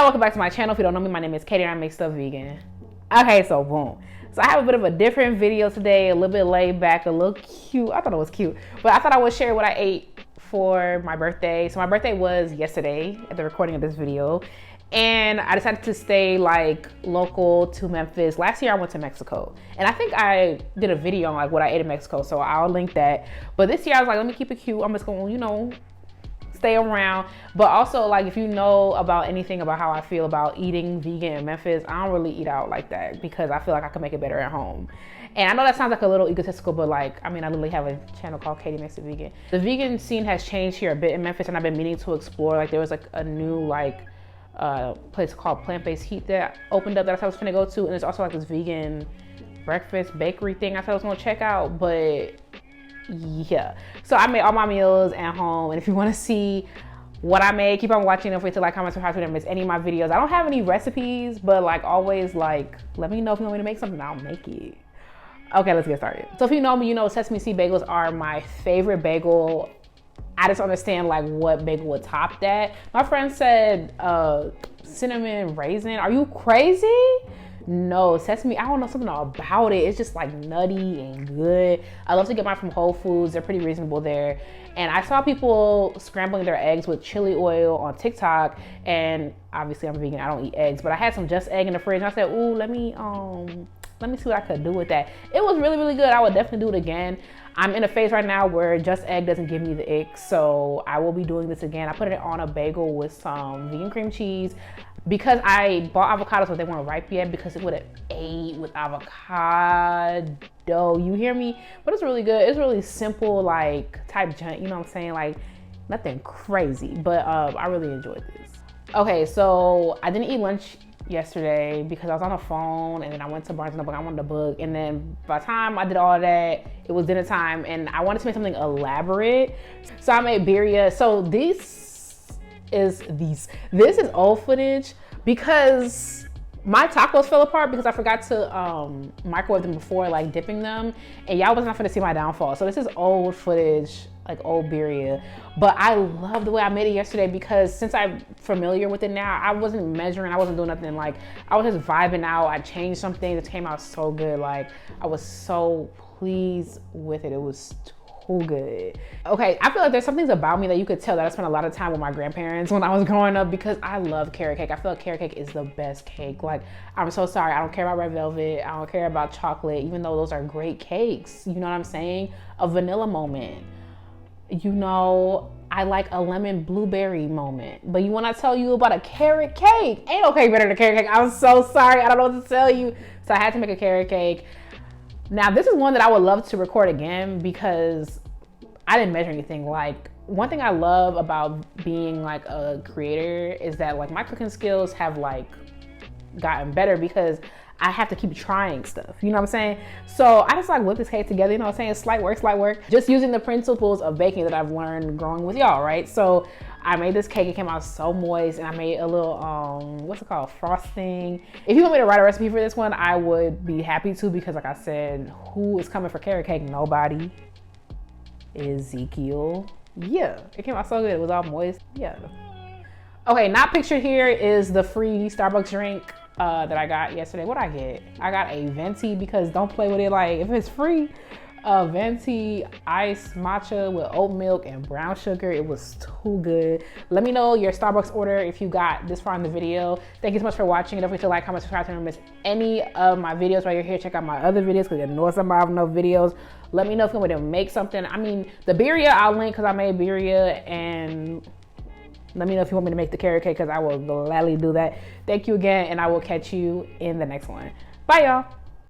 y'all, welcome back to my channel. If you don't know me, my name is Katie and I make stuff vegan. Okay, so boom. So I have a bit of a different video today, a little bit laid back, a little cute. I thought it was cute, but I thought I would share what I ate for my birthday. So my birthday was yesterday at the recording of this video, and I decided to stay like local to Memphis. Last year I went to Mexico, and I think I did a video on like what I ate in Mexico, so I'll link that. But this year I was like, let me keep it cute. I'm just gonna, you know, stay around. But also, like, if you know about anything about how I feel about eating vegan in Memphis, I don't really eat out like that because I feel like I can make it better at home. And I know that sounds like a little egotistical, but like, I mean, I literally have a channel called Katie Makes It Vegan. The vegan scene has changed here a bit in Memphis, and I've been meaning to explore. Like, there was like a new like place called Plant Based Heat that opened up that I thought I was gonna go to, and there's also like this vegan breakfast bakery thing I thought I was gonna check out. But yeah, so I made all my meals at home, and if you want to see what I made, keep on watching. Don't forget to like, comment, subscribe, so you don't miss any of my videos. I don't have any recipes, but like always, like, let me know if you want me to make something, I'll make it. Okay, let's get started. So if you know me, you know sesame seed bagels are my favorite bagel. I just understand like what bagel would top that. My friend said cinnamon raisin. Are you crazy? No, sesame, I don't know, something about it. It's just like nutty and good. I love to get mine from Whole Foods. They're pretty reasonable there. And I saw people scrambling their eggs with chili oil on TikTok. And obviously I'm vegan, I don't eat eggs, but I had some Just Egg in the fridge. And I said, ooh, let me see what I could do with that. It was really, really good. I would definitely do it again. I'm in a phase right now where Just Egg doesn't give me the ick, so I will be doing this again. I put it on a bagel with some vegan cream cheese because I bought avocados, but they weren't ripe yet because it would have ate with avocado. You hear me? But it's really good. It's really simple, like type junk, you know what I'm saying? Like nothing crazy, but I really enjoyed this. Okay, so I didn't eat lunch yesterday because I was on the phone, and then I went to Barnes & Noble. I wanted a book, and then by the time I did all that, it was dinner time, and I wanted to make something elaborate, so I made birria. So this is old footage because my tacos fell apart because I forgot to microwave them before like dipping them, and y'all was not gonna see my downfall. So this is old footage, like old birria, but I love the way I made it yesterday because since I'm familiar with it now, I wasn't measuring, I wasn't doing nothing. Like I was just vibing out. I changed some things. It came out so good. Like I was so pleased with it. It was too good. Okay, I feel like there's some things about me that you could tell that I spent a lot of time with my grandparents when I was growing up because I love carrot cake. I feel like carrot cake is the best cake. Like, I'm so sorry, I don't care about red velvet, I don't care about chocolate, even though those are great cakes. You know what I'm saying? A vanilla moment. You know, I like a lemon blueberry moment. But when I tell you about a carrot cake, ain't no cake better than a carrot cake. I'm so sorry, I don't know what to tell you. So I had to make a carrot cake. Now this is one that I would love to record again because I didn't measure anything. Like, one thing I love about being like a creator is that like my cooking skills have like gotten better because I have to keep trying stuff, you know what I'm saying? So I just like whip this cake together, you know what I'm saying? Slight work. Just using the principles of baking that I've learned growing with y'all, right? So I made this cake, it came out so moist, and I made a little, what's it called, frosting. If you want me to write a recipe for this one, I would be happy to because like I said, who is coming for carrot cake? Nobody. Ezekiel. Yeah, it came out so good, it was all moist, yeah. Okay, not pictured here is the free Starbucks drink that I got yesterday. What I get? I got a venti because don't play with it. Like if it's free, venti iced matcha with oat milk and brown sugar. It was too good. Let me know your Starbucks order if you got this far in the video. Thank you so much for watching. Don't forget to like, comment, subscribe, so you don't miss any of my videos while you're here. Check out my other videos because you know some I have no videos. Let me know if you want me to make something. I mean, the birria I'll link because I made birria, and let me know if you want me to make the carrot cake because I will gladly do that. Thank you again, and I will catch you in the next one. Bye, y'all.